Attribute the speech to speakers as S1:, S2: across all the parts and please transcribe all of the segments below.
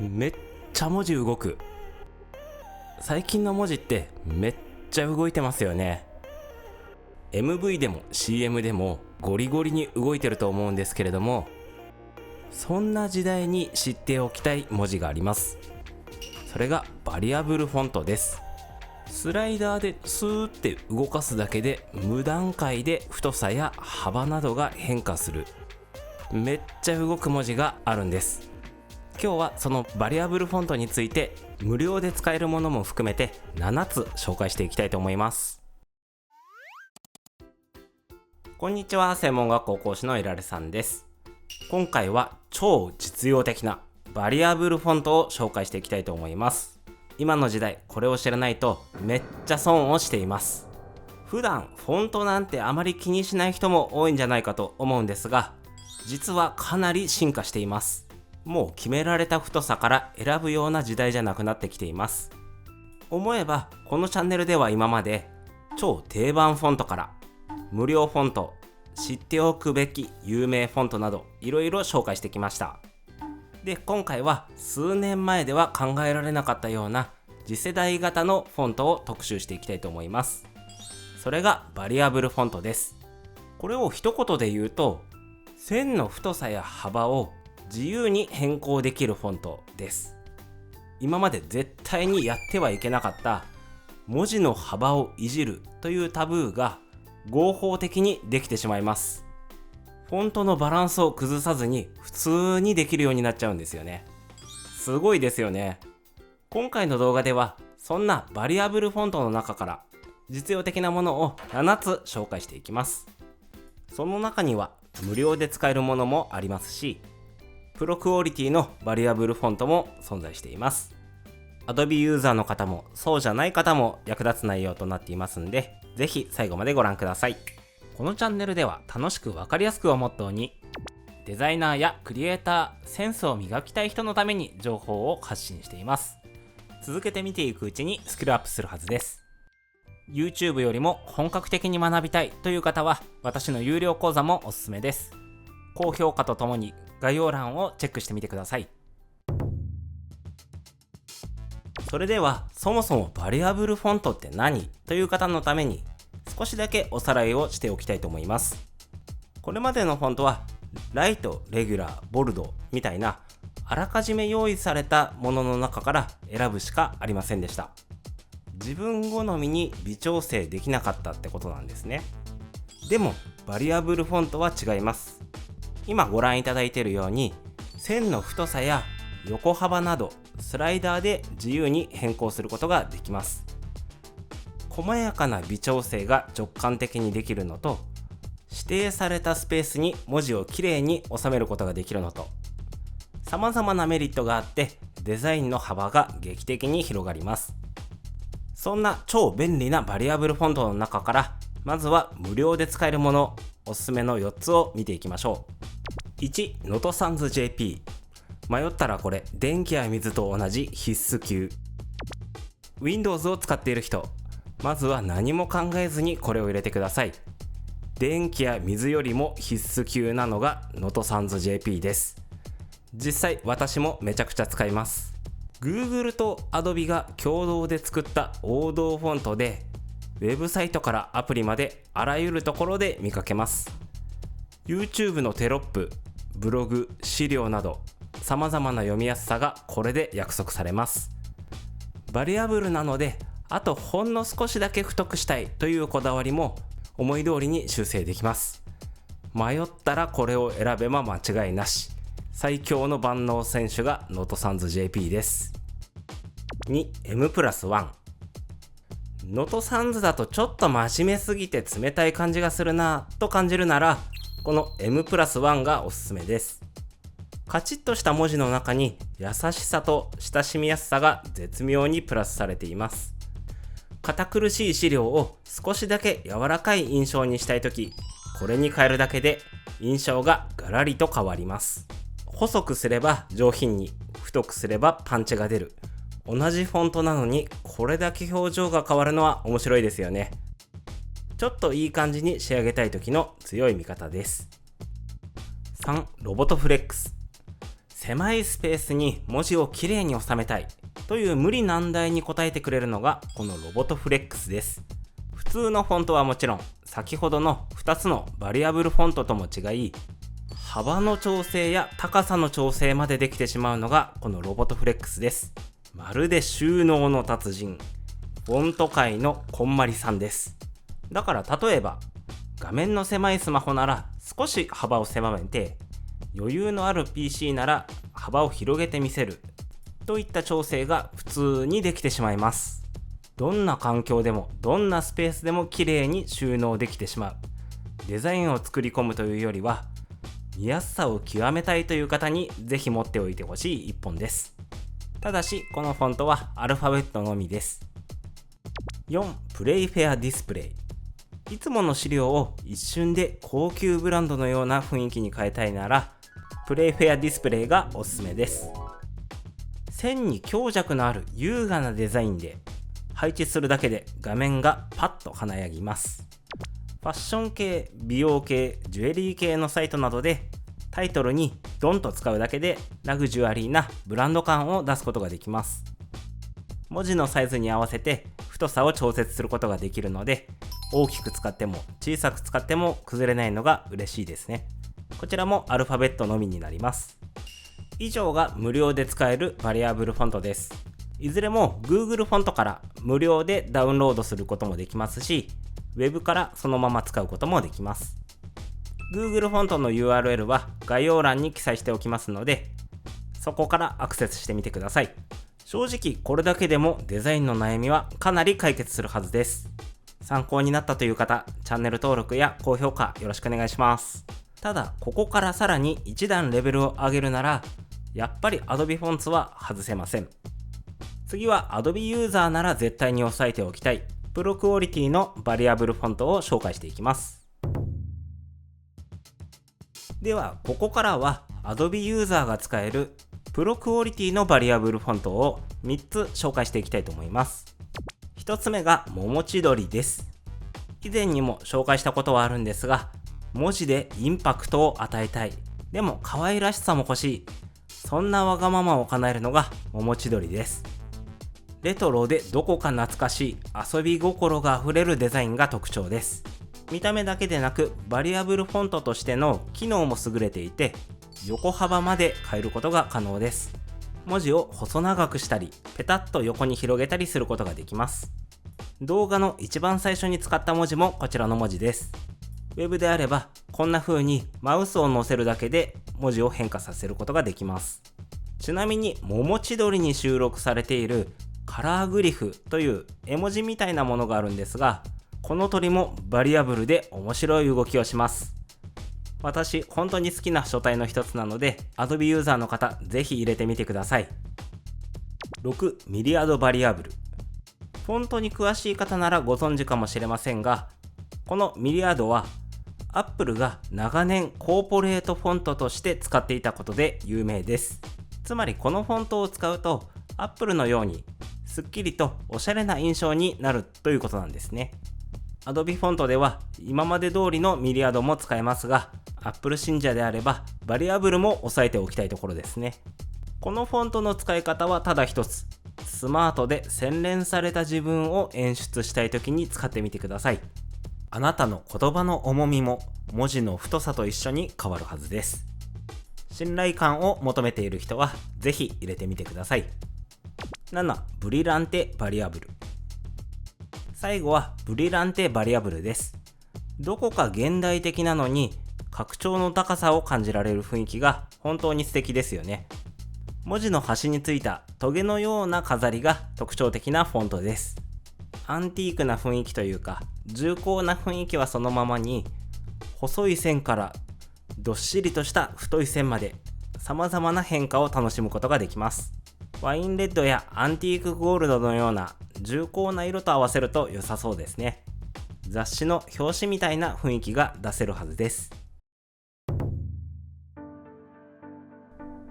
S1: めっちゃ文字動く。最近の文字ってめっちゃ動いてますよね。 MV でも CM でもゴリゴリに動いてると思うんですけれども、そんな時代に知っておきたい文字があります。それがバリアブルフォントです。スライダーでスーって動かすだけで無段階で太さや幅などが変化する、めっちゃ動く文字があるんです。今日はそのバリアブルフォントについて無料で使えるものも含めて7つ紹介していきたいと思います。こんにちは、専門学校講師のいられさんです。今回は超実用的なバリアブルフォントを紹介していきたいと思います。今の時代これを知らないとめっちゃ損をしています。普段フォントなんてあまり気にしない人も多いんじゃないかと思うんですが、実はかなり進化しています。もう決められた太さから選ぶような時代じゃなくなってきています。思えばこのチャンネルでは今まで超定番フォントから無料フォント、知っておくべき有名フォントなどいろいろ紹介してきました。で、今回は数年前では考えられなかったような次世代型のフォントを特集していきたいと思います。それがバリアブルフォントです。これを一言で言うと、線の太さや幅を自由に変更できるフォントです。今まで絶対にやってはいけなかった文字の幅をいじるというタブーが合法的にできてしまいます。フォントのバランスを崩さずに普通にできるようになっちゃうんですよね。すごいですよね。今回の動画ではそんなバリアブルフォントの中から実用的なものを7つ紹介していきます。その中には無料で使えるものもありますし、プロクオリティのバリアブルフォントも存在しています。Adobe ユーザーの方もそうじゃない方も役立つ内容となっていますんで、ぜひ最後までご覧ください。このチャンネルでは楽しく分かりやすくをモットーに、デザイナーやクリエイター、センスを磨きたい人のために情報を発信しています。続けて見ていくうちにスキルアップするはずです。YouTube よりも本格的に学びたいという方は私の有料講座もおすすめです。高評価とともに概要欄をチェックしてみてください。それではそもそもバリアブルフォントって何という方のために少しだけおさらいをしておきたいと思います。これまでのフォントはライト、レギュラー、ボルドみたいなあらかじめ用意されたものの中から選ぶしかありませんでした。自分好みに微調整できなかったってことなんですね。でもバリアブルフォントは違います。今ご覧いただいているように線の太さや横幅などスライダーで自由に変更することができます。細やかな微調整が直感的にできるのと、指定されたスペースに文字をきれいに収めることができるのと、様々なメリットがあってデザインの幅が劇的に広がります。そんな超便利なバリアブルフォントの中からまずは無料で使えるもの、おすすめの4つを見ていきましょう。1、ノトサンズ JP。迷ったらこれ電気や水と同じ必須級。 Windows を使っている人、まずは何も考えずにこれを入れてください。電気や水よりも必須級なのがノトサンズ JP です。実際私もめちゃくちゃ使います。 Google と Adobe が共同で作った王道フォントで、ウェブサイトからアプリまであらゆるところで見かけます。 YouTube のテロップ、ブログ、資料など様々な読みやすさがこれで約束されます。バリアブルなので、あとほんの少しだけ太くしたいというこだわりも思い通りに修正できます。迷ったらこれを選べば間違いなし。最強の万能選手がノトサンズ JP です。2、M+1。ノトサンズだとちょっと真面目すぎて冷たい感じがするなと感じるなら、この M+1 がおすすめです。カチッとした文字の中に優しさと親しみやすさが絶妙にプラスされています。堅苦しい資料を少しだけ柔らかい印象にしたいとき、これに変えるだけで印象がガラリと変わります。細くすれば上品に、太くすればパンチが出る。同じフォントなのにこれだけ表情が変わるのは面白いですよね。ちょっといい感じに仕上げたい時の強い味方です。3、ロボトフレックス。狭いスペースに文字をきれいに収めたいという無理難題に応えてくれるのがこのロボットフレックスです。普通のフォントはもちろん、先ほどの2つのバリアブルフォントとも違い、幅の調整や高さの調整までできてしまうのがこのロボットフレックスです。まるで収納の達人、フォント界のこんまりさんです。だから例えば、画面の狭いスマホなら少し幅を狭めて、余裕のある PC なら幅を広げてみせるといった調整が普通にできてしまいます。どんな環境でもどんなスペースでも綺麗に収納できてしまう。デザインを作り込むというよりは、見やすさを極めたいという方にぜひ持っておいてほしい一本です。ただしこのフォントはアルファベットのみです。4. プレイフェアディスプレイ。いつもの資料を一瞬で高級ブランドのような雰囲気に変えたいなら、プレイフェアディスプレイがおすすめです。線に強弱のある優雅なデザインで、配置するだけで画面がパッと華やぎます。ファッション系、美容系、ジュエリー系のサイトなどでタイトルにドンと使うだけでラグジュアリーなブランド感を出すことができます。文字のサイズに合わせて太さを調節することができるので、大きく使っても小さく使っても崩れないのが嬉しいですね。こちらもアルファベットのみになります。以上が無料で使えるバリアブルフォントです。いずれも Google フォントから無料でダウンロードすることもできますし、Web からそのまま使うこともできます。Google フォントの URL は概要欄に記載しておきますので、そこからアクセスしてみてください。正直これだけでもデザインの悩みはかなり解決するはずです。参考になったという方、チャンネル登録や高評価よろしくお願いします。ただ、ここからさらに一段レベルを上げるなら、やっぱり Adobe Fonts は外せません。次は Adobe ユーザーなら絶対に押さえておきたいプロクオリティのバリアブルフォントを紹介していきます。では、ここからは Adobe ユーザーが使えるプロクオリティのバリアブルフォントを3つ紹介していきたいと思います。1つ目が桃千鳥です。以前にも紹介したことはあるんですが、文字でインパクトを与えたい、でも可愛らしさも欲しい、そんなわがままを叶えるのが桃千鳥です。レトロでどこか懐かしい遊び心があふれるデザインが特徴です。見た目だけでなくバリアブルフォントとしての機能も優れていて、横幅まで変えることが可能です。文字を細長くしたり、ペタッと横に広げたりすることができます。動画の一番最初に使った文字もこちらの文字です。Web であればこんな風にマウスを乗せるだけで文字を変化させることができます。ちなみに桃千鳥に収録されているカラーグリフという絵文字みたいなものがあるんですが、この鳥もバリアブルで面白い動きをします。私本当に好きな書体の一つなので Adobe ユーザーの方ぜひ入れてみてください。6. ミリアドバリアブル。フォントに詳しい方ならご存知かもしれませんが、このミリアドは Apple が長年コーポレートフォントとして使っていたことで有名です。つまりこのフォントを使うと Apple のようにすっきりとおしゃれな印象になるということなんですね。Adobe フォントでは今まで通りのミリアドも使えますが、Apple 信者であればバリアブルも押さえておきたいところですね。このフォントの使い方はただ一つ、スマートで洗練された自分を演出したいときに使ってみてください。あなたの言葉の重みも文字の太さと一緒に変わるはずです。信頼感を求めている人はぜひ入れてみてください。7. ブリランテバリアブル。最後はブリランテバリアブルです。どこか現代的なのに格調の高さを感じられる雰囲気が本当に素敵ですよね。文字の端についたトゲのような飾りが特徴的なフォントです。アンティークな雰囲気というか重厚な雰囲気はそのままに、細い線からどっしりとした太い線まで様々な変化を楽しむことができます。ワインレッドやアンティークゴールドのような重厚な色と合わせると良さそうですね。雑誌の表紙みたいな雰囲気が出せるはずです。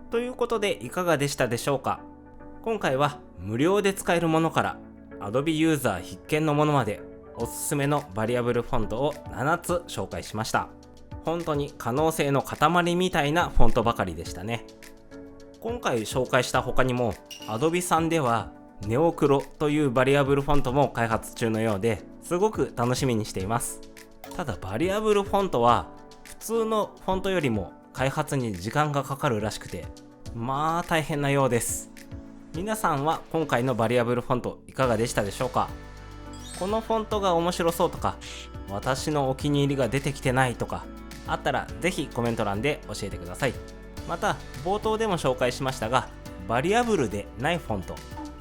S1: ということでいかがでしたでしょうか。今回は無料で使えるものから Adobe ユーザー必見のものまでおすすめのバリアブルフォントを7つ紹介しました。本当に可能性の塊みたいなフォントばかりでしたね。今回紹介した他にも Adobe さんではネオクロというバリアブルフォントも開発中のようですごく楽しみにしています。ただバリアブルフォントは普通のフォントよりも開発に時間がかかるらしくて、まあ大変なようです。皆さんは今回のバリアブルフォントいかがでしたでしょうか？このフォントが面白そうとか、私のお気に入りが出てきてないとかあったらぜひコメント欄で教えてください。また冒頭でも紹介しましたが、バリアブルでないフォント、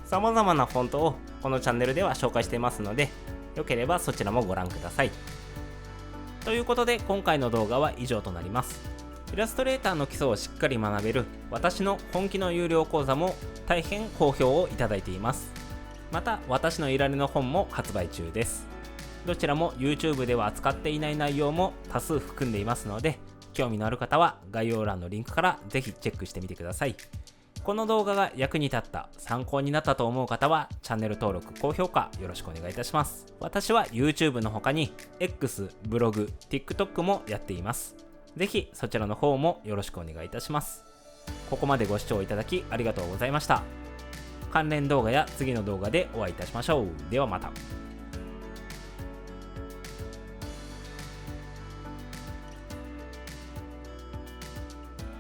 S1: 様々なフォントをこのチャンネルでは紹介していますので、よければそちらもご覧ください。ということで今回の動画は以上となります。イラストレーターの基礎をしっかり学べる私の本気の有料講座も大変好評をいただいています。また私のいられの本も発売中です。どちらも YouTube では扱っていない内容も多数含んでいますので、興味のある方は概要欄のリンクからぜひチェックしてみてください。この動画が役に立った、参考になったと思う方はチャンネル登録、高評価よろしくお願いいたします。私は YouTube の他に X、ブログ、TikTok もやっています。ぜひそちらの方もよろしくお願いいたします。ここまでご視聴いただきありがとうございました。関連動画や次の動画でお会いいたしましょう。ではまた。